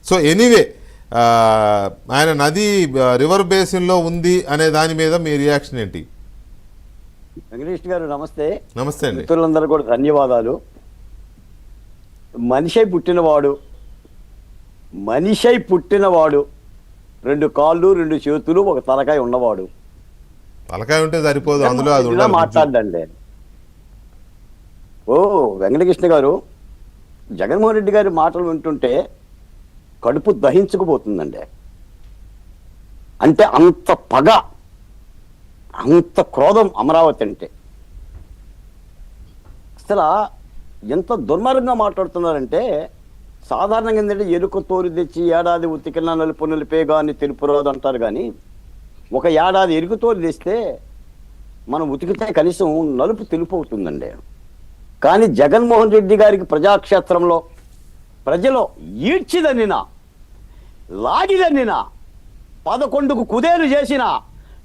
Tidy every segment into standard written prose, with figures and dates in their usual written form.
So anyway ఆయన నది river బేసిన్లో ఉంది అనే దాని మీద మీ రియాక్షన్ ఏంటి? వెంకటేష్ గారు నమస్తే. నమస్తే అండి. మిత్రులందరూ కూడా ధన్యవాదాలు. మనిషై పుట్టినవాడు 2 కాళ్ళు 2 చేతులు 1 తలకాయ ఉన్నవాడు. తలకాయ ఉంటే సరిపోదు, అందులో అది ఉండాలి. మాట్లాడండి. వెంకటకృష్ణ గారు, జగన్మోహన్ రెడ్డి గారి మాటలు వింటుంటే కడుపు దహించుకుపోతుందండి. అంటే అంత పగ, అంత క్రోధం అమరావతి అంటే. అసలు ఎంత దుర్మార్గంగా మాట్లాడుతున్నారంటే, సాధారణంగా ఏంటంటే ఎరుక తోరి తెచ్చి ఏడాది ఉతికిన నలుపు నిలిపే కానీ తెలుపు రాదు అంటారు. కానీ 1 ఏడాది ఎరుకు తోరి తెస్తే మనం ఉతికితే కనీసం నలుపు తెలుపు అవుతుందండి. కానీ జగన్మోహన్ రెడ్డి గారికి ప్రజాక్షేత్రంలో ప్రజలు ఈడ్చిదన్నినా లాగిదన్నినా 11కు కుదేలు చేసిన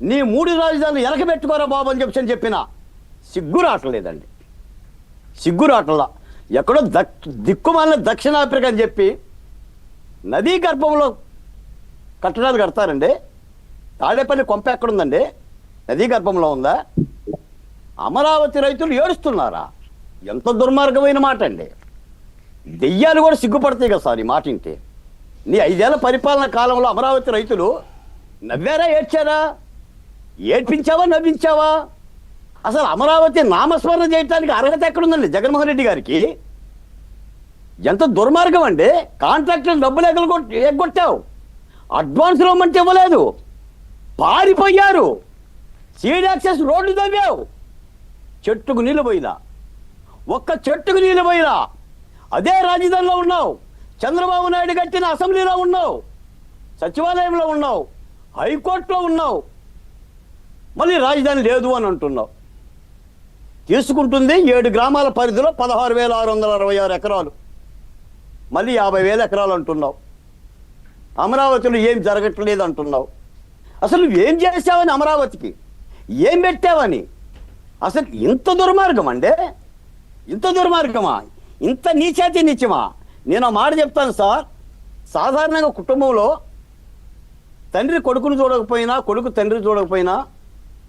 నీ 3 రాజధానులు ఎనకబెట్టుకోరా బాబు అని చెప్పిన సిగ్గు రావట్లేదండి. సిగ్గు రావట్లా. ఎక్కడో దిక్కుమాలిన దక్షిణాఫ్రికా అని చెప్పి నదీ గర్భంలో కట్టడాలు కడతారండి. తాడేపల్లి కొంప ఎక్కడుందండి? నదీ గర్భంలో ఉందా? అమరావతి రైతులు ఏడుస్తున్నారా? ఎంత దుర్మార్గమైన మాట అండి. దెయ్యాలు కూడా సిగ్గుపడతాయి కదా సార్ ఈ మాట వింటే. నీ 5 ఏళ్ల పరిపాలన కాలంలో అమరావతి రైతులు నవ్వారా, ఏడ్చారా? ఏడ్పించావా, నవ్వించావా? అసలు అమరావతి నామస్మరణ చేయడానికి అర్హత ఎక్కడుందండి జగన్మోహన్ రెడ్డి గారికి? ఎంత దుర్మార్గం అండి. కాంట్రాక్టర్ డబ్బులు ఎగ్గొట్టావు, అడ్వాన్స్ ఇవ్వమంటే ఇవ్వలేదు, పారిపోయారు, సీడ్ యాక్సెస్ రోడ్లు తవ్వావు, చెట్టుకు నీళ్ళు పోయినా, ఒక్క చెట్టుకు నీళ్ళు పోయినా అదే రాజధానిలో ఉన్నావు. చంద్రబాబు నాయుడు కట్టిన అసెంబ్లీలో ఉన్నావు, సచివాలయంలో ఉన్నావు, హైకోర్టులో ఉన్నావు, మళ్ళీ రాజధాని లేదు అని అంటున్నావు. తీసుకుంటుంది 7 గ్రామాల పరిధిలో 16,666 ఎకరాలు, మళ్ళీ 50,000 ఎకరాలు అంటున్నావు. అమరావతిలో ఏం జరగట్లేదు అంటున్నావు. అసలు నువ్వేం చేసావని అమరావతికి? ఏం పెట్టావని? అసలు ఇంత దుర్మార్గం అండి, ఇంత దుర్మార్గమా, ఇంత నీచాతి నీచమా? నేను ఆ మాట చెప్తాను సార్. సాధారణంగా కుటుంబంలో తండ్రి కొడుకును చూడకపోయినా, కొడుకు తండ్రి చూడకపోయినా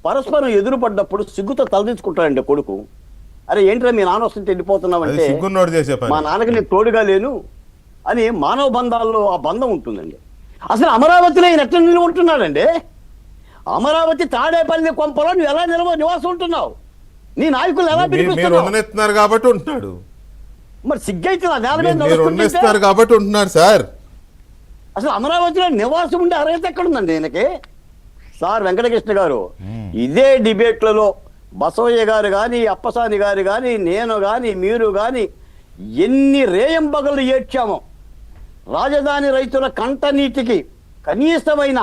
పరస్పరం ఎదురుపడ్డప్పుడు సిగ్గుతో తలదించుకుంటాడండి కొడుకు. అరే ఏంట్రా మీ నాన్న వస్తుంటే వెళ్ళిపోతున్నావంటే, మా నాన్నకి నేను తోడుగా లేను అని మానవ బంధాల్లో ఆ బంధం ఉంటుందండి. అసలు అమరావతిలో ఈయన ఎట్లా నిలువ ఉంటున్నాడండి? అమరావతి తాడేపల్లి కొంపలో నువ్వు ఎలా నివాసం ఉంటున్నావు? నీ నాయకులు ఎలా పిలిపిస్తున్నారు కాబట్టి ఉంటున్నాడు. మరి సిగ్గైతే కాబట్టి ఉంటున్నారు సార్. అసలు అమరావతిలో నివాసం ఉండే అర్హత ఎక్కడుందండి ఈయనకి? సార్ వెంకటకృష్ణ గారు, ఇదే డిబేట్లలో బసవయ్య గారు కానీ, అప్పసాని గారు కానీ, నేను కానీ, మీరు కానీ ఎన్ని రేయంబగలు ఏడ్చామో. రాజధాని రైతుల కంటనీటికి కనీసమైన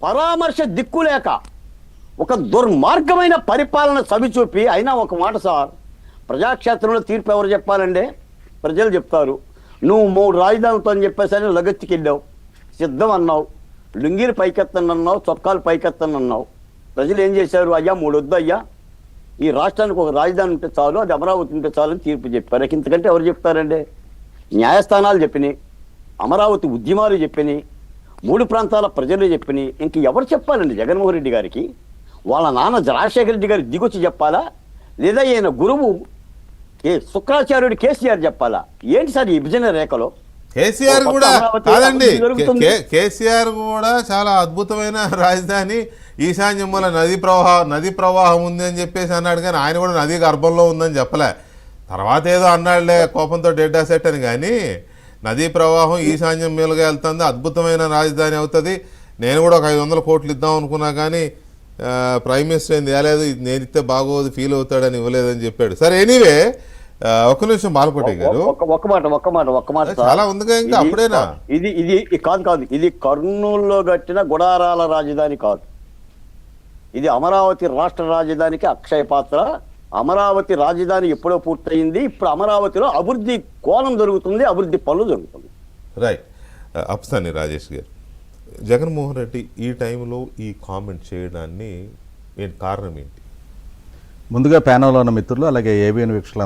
పరామర్శ దిక్కులేక ఒక దుర్మార్గమైన పరిపాలన చవిచూపి, అయినా ఒక మాట సార్, ప్రజాక్షేత్రంలో తీర్పు ఎవరు చెప్పాలండి? ప్రజలు చెప్తారు. నువ్వు 3 రాజధానులతో అని చెప్పేసరి లగెత్తికి వెళ్ళావు, సిద్ధం అన్నావు, లుంగీలు పైకెత్తనన్నావు, చొక్కాలు పైకెత్తనన్నావు. ప్రజలు ఏం చేశారు? అయ్యా 3 వద్దు అయ్యా, ఈ రాష్ట్రానికి ఒక రాజధాని ఉంటే చాలు, అది అమరావతి ఉంటే చాలు అని తీర్పు చెప్పారు. ఇంతకంటే ఎవరు చెప్తారండి? న్యాయస్థానాలు చెప్పినాయి, అమరావతి ఉద్యమాలు చెప్పినాయి, 3 ప్రాంతాల ప్రజలు చెప్పినాయి. ఇంక ఎవరు చెప్పాలండి జగన్మోహన్ రెడ్డి గారికి? వాళ్ళ నాన్న రాజశేఖర రెడ్డి గారికి దిగొచ్చి చెప్పాలా? లేదా ఈయన గురువు శుక్రాచార్యుడు కేసీఆర్ చెప్పాలా? ఏంటి సార్ ఈ విభజన రేఖలో? కేసీఆర్ కూడా కాదండి, కేసీఆర్ కూడా చాలా అద్భుతమైన రాజధాని ఈశాన్యముల నది ప్రవాహం ఉంది అని చెప్పేసి అన్నాడు. కానీ ఆయన కూడా నది గర్భంలో ఉందని చెప్పలే. తర్వాత ఏదో అన్నాడులే కోపంతో డేటా సెట్ అని. కానీ నదీ ప్రవాహం ఈశాన్యం మీలుగా వెళ్తుంది, అద్భుతమైన రాజధాని అవుతుంది. నేను కూడా ఒక 500 కోట్లు ఇద్దాం అనుకున్నా, కానీ ప్రైమ్ మినిస్టర్ ఏంది తేలేదు, నేను ఇస్తే బాగోదు ఫీల్ అవుతాడని ఇవ్వలేదని చెప్పాడు. సరే ఎనీవే, ఒక్క నిమిషం బాలకోటి గారు, ఒక్క మాట చాలా ఉందిగా ఇంకా అప్పుడేనా? ఇది కాదు, ఇది కర్నూలులో కట్టిన గుడారాల రాజధాని కాదు. ఇది అమరావతి రాష్ట్ర రాజధానికి అక్షయ పాత్ర. అమరావతి రాజధాని ఎప్పుడో పూర్తయింది. ఇప్పుడు అమరావతిలో అభివృద్ధి కోణం జరుగుతుంది, అభివృద్ధి పనులు జరుగుతుంది. రైట్. అప్సాని రాజేష్ గారు, జగన్మోహన్ రెడ్డి ఈ టైంలో ఈ కామెంట్ చేయడాన్ని కారణం ఏంటి? ముందుగా ప్యానెల్లో ఉన్న మిత్రులు అలాగే ఏబిఎన్ వీక్షకులు